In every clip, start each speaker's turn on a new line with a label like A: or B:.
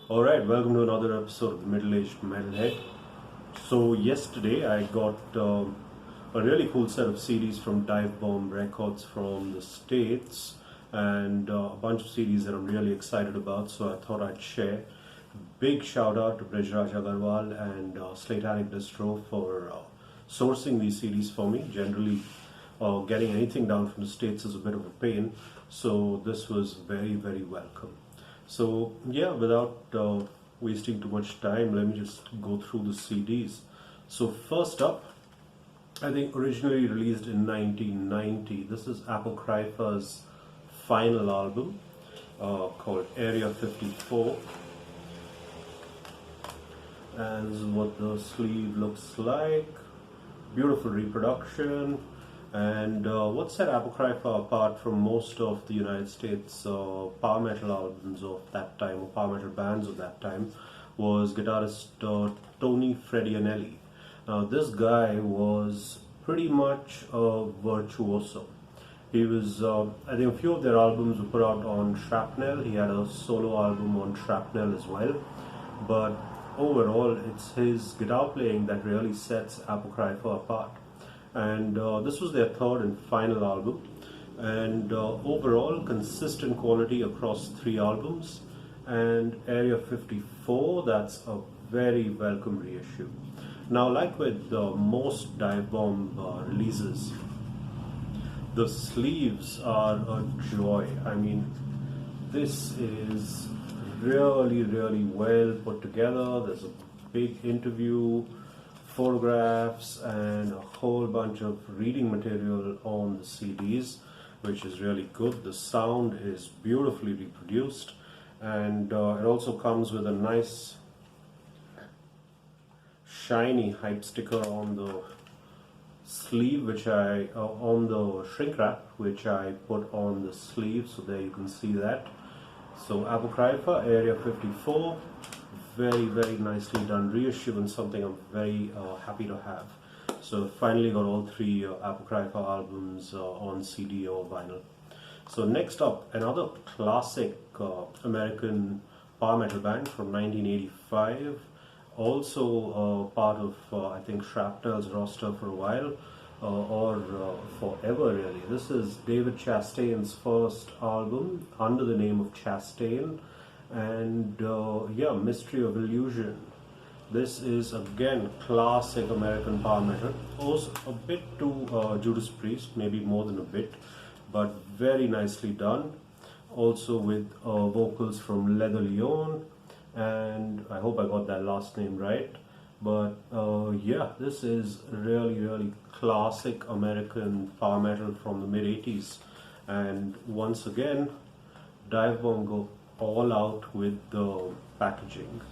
A: Alright, welcome to another episode of the Middle-Aged Metalhead. So yesterday I got a really cool set of CDs from Divebomb Records from the States and a bunch of CDs that I'm really excited about, so I thought I'd share. Big shout out to Brajraj Agarwal and Slaytanic Distro for sourcing these CDs for me. Generally, getting anything down from the States is a bit of a pain, so this was very, very welcome. So yeah, without wasting too much time, let me just go through the CDs. So first up, I think originally released in 1990, this is Apocrypha's final album called Area 54. And this is what the sleeve looks like. Beautiful reproduction. And what set Apocrypha apart from most of the United States power metal albums of that time, or power metal bands of that time, was guitarist Tony Fredianelli. Now this guy was pretty much a virtuoso. He was, I think a few of their albums were put out on Shrapnel. He had a solo album on Shrapnel as well. But overall, it's his guitar playing that really sets Apocrypha apart. And this was their third and final album, and overall consistent quality across 3 albums. And Area 54, that's a very welcome reissue. Now, like with most Divebomb releases, the sleeves are a joy. I mean, this is really well put together. There's a big interview, photographs, and a whole bunch of reading material on the CDs, which is really good. The sound is beautifully reproduced, and it also comes with a nice shiny hype sticker on the sleeve, which on the shrink wrap, which I put on the sleeve, so there you can see that. So Apocrypha Area 54, very nicely done reissue, and something I'm very happy to have. So finally got all 3 Apocrypha albums on CD or vinyl. So next up, another classic American power metal band from 1985, also part of I think Shrapnel's roster for a while, or forever really. This is David Chastain's first album under the name of Chastain, and yeah, Mystery of Illusion. This is again classic American power metal, also a bit to Judas Priest, maybe more than a bit, but very nicely done. Also with vocals from Leather Leone, and I hope I got that last name right. But yeah, this is really classic American power metal from the mid-80s. And once again, Divebomb go all out with the packaging.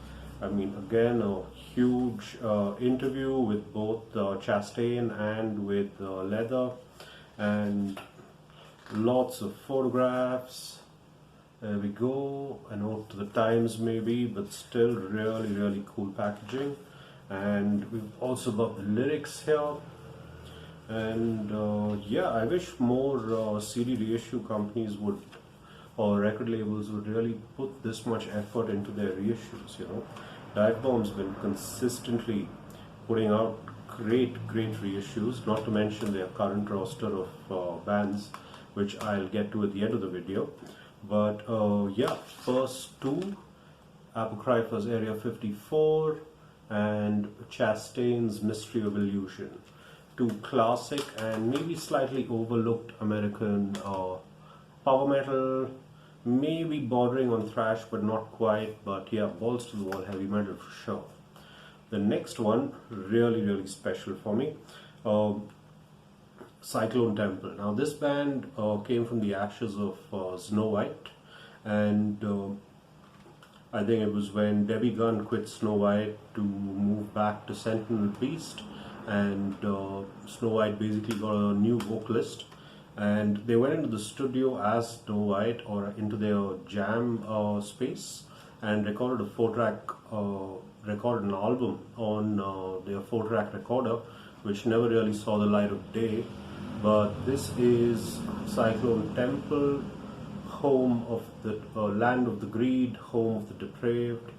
A: I mean, again, a huge interview with both Chastain and with Leather, and lots of photographs. There we go, a note to the times maybe, but still really cool packaging. And we've also got the lyrics here. And yeah, I wish more CD reissue companies would, or record labels would, really put this much effort into their reissues, you know. Divebomb's been consistently putting out great reissues, not to mention their current roster of bands, which I'll get to at the end of the video. But yeah, first 2, Apocrypha's Area 54 and Chastain's Mystery of Illusion. 2 classic and maybe slightly overlooked American power metal, maybe bordering on thrash but not quite, but yeah, balls to the wall heavy metal for sure. The next one, really special for me, Cyclone Temple. Now this band came from the ashes of Snow White, and I think it was when Debbie Gunn quit Snow White to move back to Sentinel Beast, and Snow White basically got a new vocalist, and they went into the studio as Snow White, or into their jam space, and recorded an album on their 4-track recorder, which never really saw the light of day. But this is Cyclone Temple, home of the land of the greed, home of the depraved,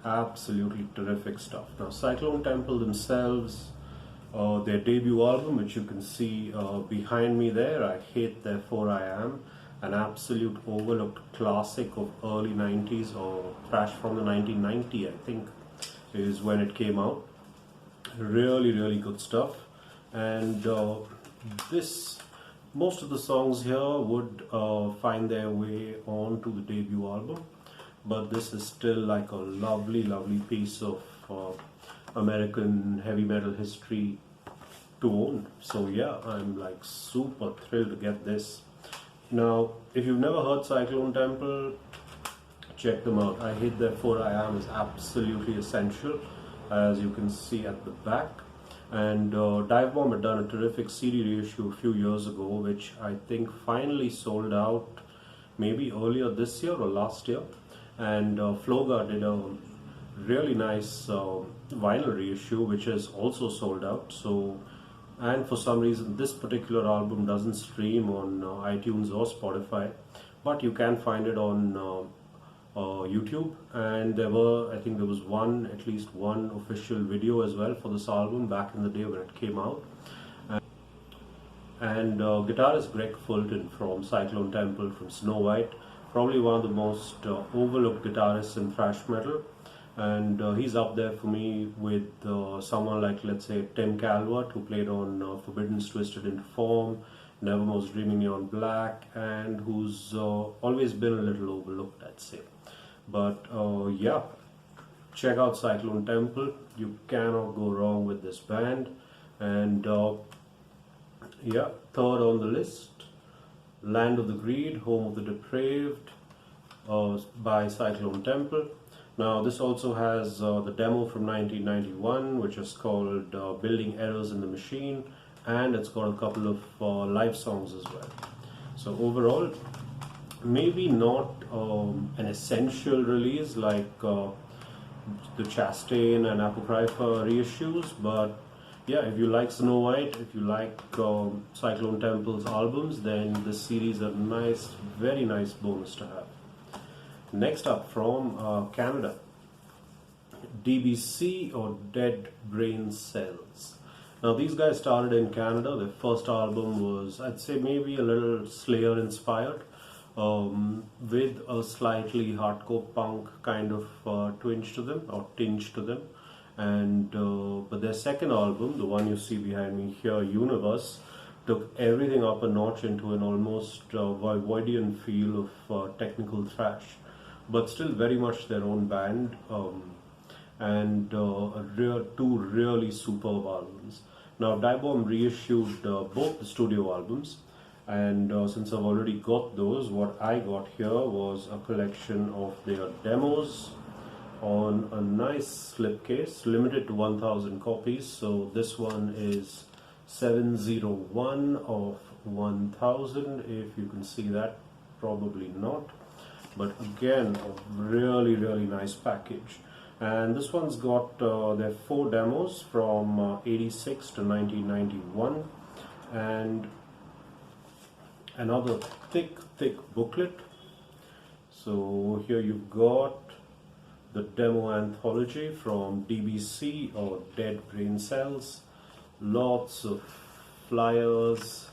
A: Absolutely terrific stuff. Now, Cyclone Temple themselves, their debut album, which you can see behind me there, I Hate Therefore I Am, an absolute overlooked classic of early 90s, or thrash from the 1990, I think, is when it came out. Really, really good stuff. And most of the songs here would find their way onto the debut album, but this is still like a lovely, lovely piece of American heavy metal history to own. So yeah, I'm like super thrilled to get this. Now, if you've never heard Cyclone Temple, check them out. I Hate Therefore I Am is absolutely essential, as you can see at the back. And Divebomb had done a terrific CD reissue a few years ago, which I think finally sold out maybe earlier this year or last year. And Floga did a really nice vinyl reissue, which is also sold out. So, and for some reason this particular album doesn't stream on iTunes or Spotify, but you can find it on YouTube. And I think there was at least one official video as well for this album back in the day when it came out. And guitarist Greg Fulton from Cyclone Temple, from Snow White, probably one of the most overlooked guitarists in thrash metal. And he's up there for me with someone like, let's say, Tim Calvert, who played on Forbidden's Twisted into Form, Nevermore's Dreaming Neon Black, and who's always been a little overlooked, I'd say. But yeah, check out Cyclone Temple. You cannot go wrong with this band. And yeah, third on the list, Land of the Greed, Home of the Depraved, by Cyclone Temple. Now, this also has the demo from 1991, which is called Building Errors in the Machine, and it's got a couple of live songs as well. So overall, maybe not an essential release like the Chastain and Apocrypha reissues, but yeah, if you like Snow White, if you like Cyclone Temple's albums, then this series is a nice, very nice bonus to have. Next up, from Canada, D.B.C, or Dead Brain Cells. Now, these guys started in Canada. Their first album was, I'd say, maybe a little Slayer inspired, with a slightly hardcore punk kind of tinge to them. And but their second album, the one you see behind me here, Universe, took everything up a notch into an almost Voivoidian feel of technical thrash, but still very much their own band, and two really superb albums. Now, Divebomb reissued both the studio albums, and since I've already got those, what I got here was a collection of their demos on a nice slipcase, limited to 1,000 copies. So this one is 701 of 1,000, if you can see that. Probably not, but again, a really, really nice package. And this one's got their 4 demos from 86 to 1991, and another thick booklet. So here you've got the demo anthology from D.B.C, or Dead Brain Cells, lots of flyers,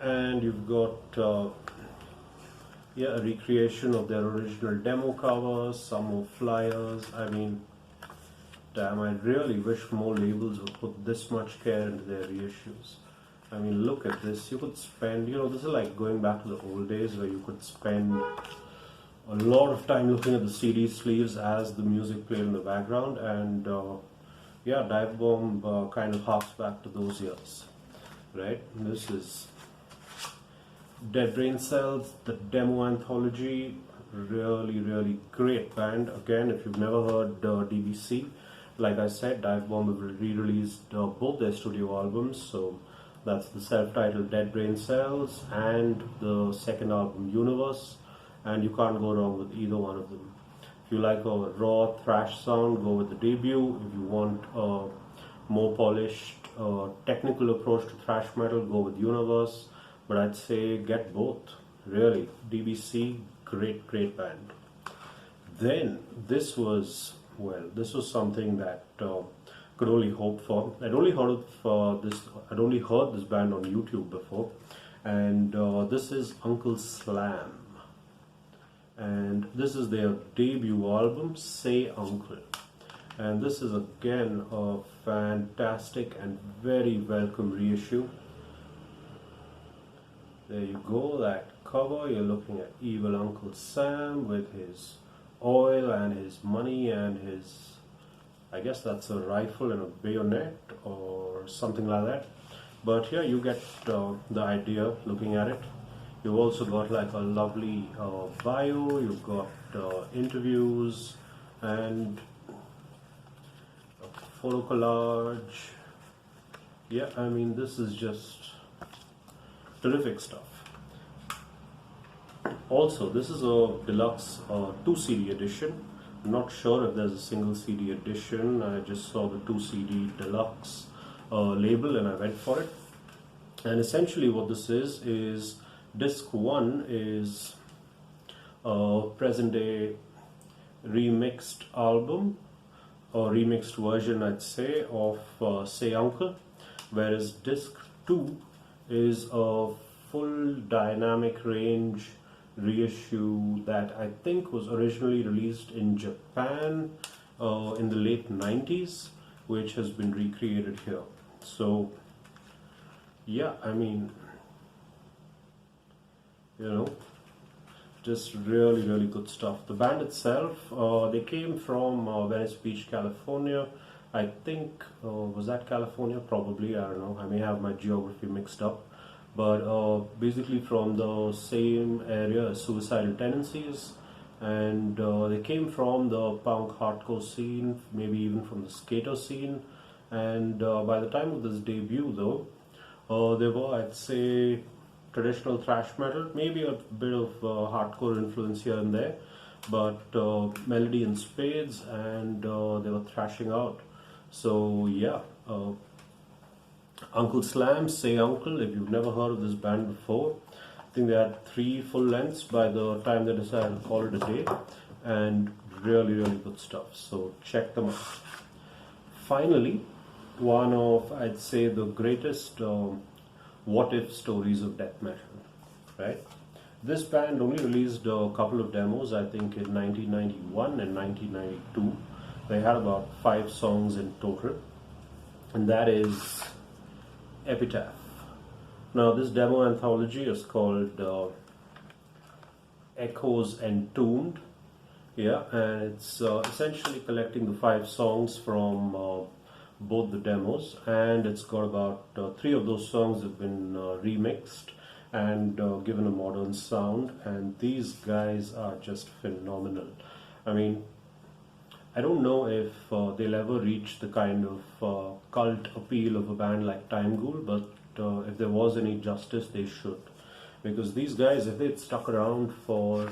A: and you've got a recreation of their original demo covers, some more flyers. I mean, damn, I really wish more labels would put this much care into their reissues. I mean, look at this. You could spend, this is like going back to the old days where you could spend a lot of time looking at the CD sleeves as the music played in the background. And yeah, Divebomb kind of harks back to those years, right? This is Dead Brain Cells, the demo anthology. Really, really great band. Again, if you've never heard D.B.C, like I said, Divebomb have re-released both their studio albums. So that's the self-titled Dead Brain Cells and the second album, Universe, and you can't go wrong with either one of them. If you like a raw thrash sound, go with the debut. If you want a more polished technical approach to thrash metal, go with Universe. But I'd say get both. Really, D.B.C, great band. then this was, well, this was something that could only hope for. I'd only heard this band on YouTube before, and this is Uncle Slam, and this is their debut album, Say Uncle, and this is again a fantastic and very welcome reissue. There you go, that cover, you're looking at evil Uncle Sam with his oil and his money and his, I guess that's a rifle and a bayonet or something like that. But here you get the idea looking at it. You've also got like a lovely bio, you've got interviews and a photo collage. Yeah, I mean, this is just terrific stuff. Also, this is a deluxe 2 CD edition. I'm not sure if there's a single CD edition. I just saw the 2 CD deluxe label and I went for it. And essentially what this is disc 1 is a present day remixed album, or remixed version I'd say, of Say Uncle, whereas disc 2 is a full dynamic range reissue that I think was originally released in Japan in the late 90s, which has been recreated here. So yeah, I mean, you know, just really good stuff. The band itself, they came from Venice Beach, California. I think, was that California? Probably, I don't know, I may have my geography mixed up. But basically from the same area as Suicidal Tendencies, and they came from the punk hardcore scene, maybe even from the skater scene, and by the time of this debut though, they were, I'd say, traditional thrash metal, maybe a bit of hardcore influence here and there, but melody in spades, and they were thrashing out. So yeah, Uncle Slam, Say Uncle, if you've never heard of this band before, I think they had 3 full lengths by the time they decided to call it a day, and really good stuff, so check them out. Finally, one of, I'd say, the greatest what if stories of death metal, right? This band only released a couple of demos, I think in 1991 and 1992. They had about 5 songs in total, and that is Epitaph. Now this demo anthology is called Echoes Entombed, yeah, and it's essentially collecting the 5 songs from both the demos, and it's got about 3 of those songs have been remixed and given a modern sound, and these guys are just phenomenal. I mean, I don't know if they'll ever reach the kind of cult appeal of a band like Time Ghoul, but if there was any justice, they should. Because these guys, if they'd stuck around for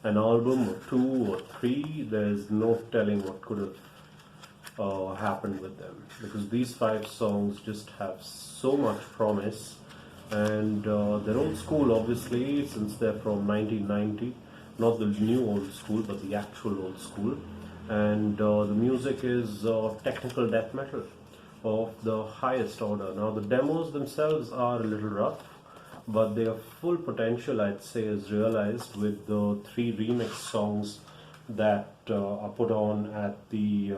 A: an album or 2 or 3, there's no telling what could have happened with them. Because these 5 songs just have so much promise, and they're old school, obviously, since they're from 1990. Not the new old school, but the actual old school. And the music is technical death metal of the highest order. Now the demos themselves are a little rough, but their full potential, I'd say, is realized with the 3 remix songs that are put on at the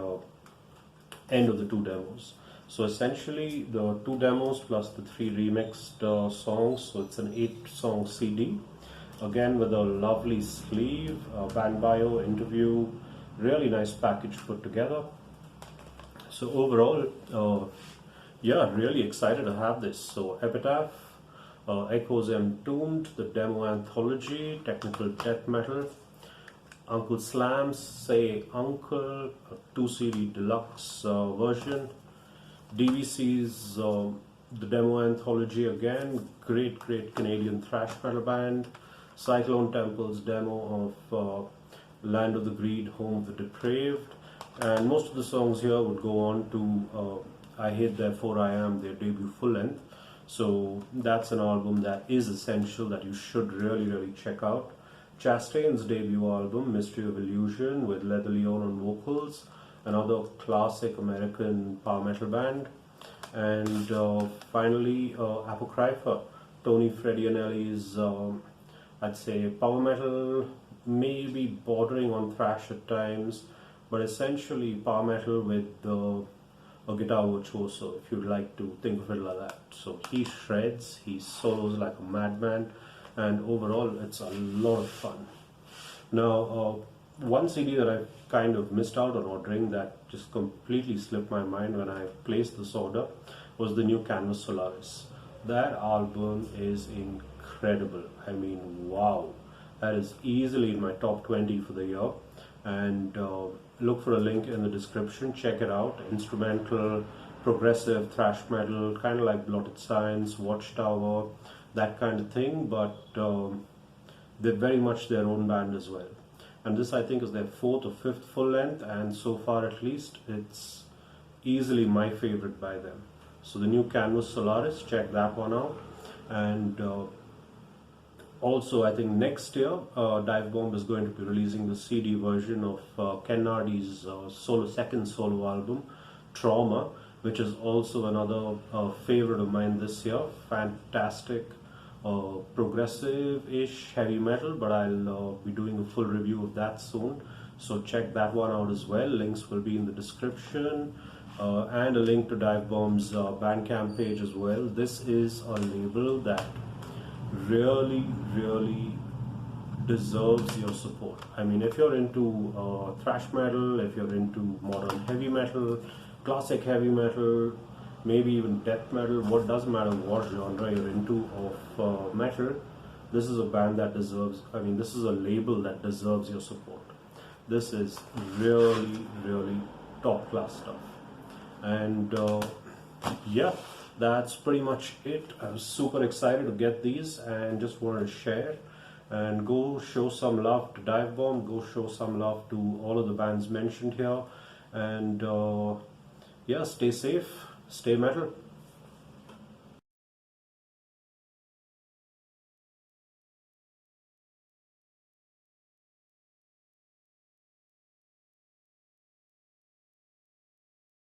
A: end of the 2 demos. So essentially the 2 demos plus the 3 remixed songs, so it's an 8-song CD. Again with a lovely sleeve, band bio, interview, really nice package put together. So overall, yeah, really excited to have this. So Epitaph, Echoes Entombed, the demo anthology, technical death metal. Uncle Slam, Say Uncle, a 2 CD deluxe version. D.B.C's the demo anthology again, great Canadian thrash metal band. Cyclone Temple's demo of Land of the Greed, Home of the Depraved, and most of the songs here would go on to I Hate Therefore I Am, their debut full length. So that's an album that is essential, that you should really check out. Chastain's debut album, Mystery of Illusion, with Leather Leon on vocals, another classic American power metal band. And finally, Apocrypha, Tony Fredianelli's, I'd say, power metal, maybe bordering on thrash at times, but essentially power metal with a guitar virtuoso, if you'd like to think of it like that. So he shreds, he solos like a madman, and overall it's a lot of fun. Now, one CD that I kind of missed out on ordering that just completely slipped my mind when I placed this order was the new Canvas Solaris. That album is incredible. I mean, wow. That is easily in my top 20 for the year. And look for a link in the description. Check it out. Instrumental, progressive, thrash metal, kind of like Blotted Science, Watchtower, that kind of thing. But they're very much their own band as well. And this, I think, is their 4th or 5th full length, and so far at least it's easily my favorite by them. So the new Canvas Solaris, check that one out. And also, I think next year Divebomb is going to be releasing the CD version of Ken Nardi's second solo album, Trauma, which is also another favorite of mine this year. Fantastic progressive-ish heavy metal, but I'll be doing a full review of that soon, so check that one out as well. Links will be in the description, and a link to Divebomb's Bandcamp page as well. This is a label that really deserves your support. I mean, if you're into thrash metal, if you're into modern heavy metal, classic heavy metal, maybe even death metal, what doesn't matter what genre you're into of metal, this is a band that deserves, this is a label that deserves your support. This is really top class stuff. And yeah, that's pretty much it. I was super excited to get these and just wanted to share. And go show some love to Divebomb, go show some love to all of the bands mentioned here. And yeah, stay safe, stay metal.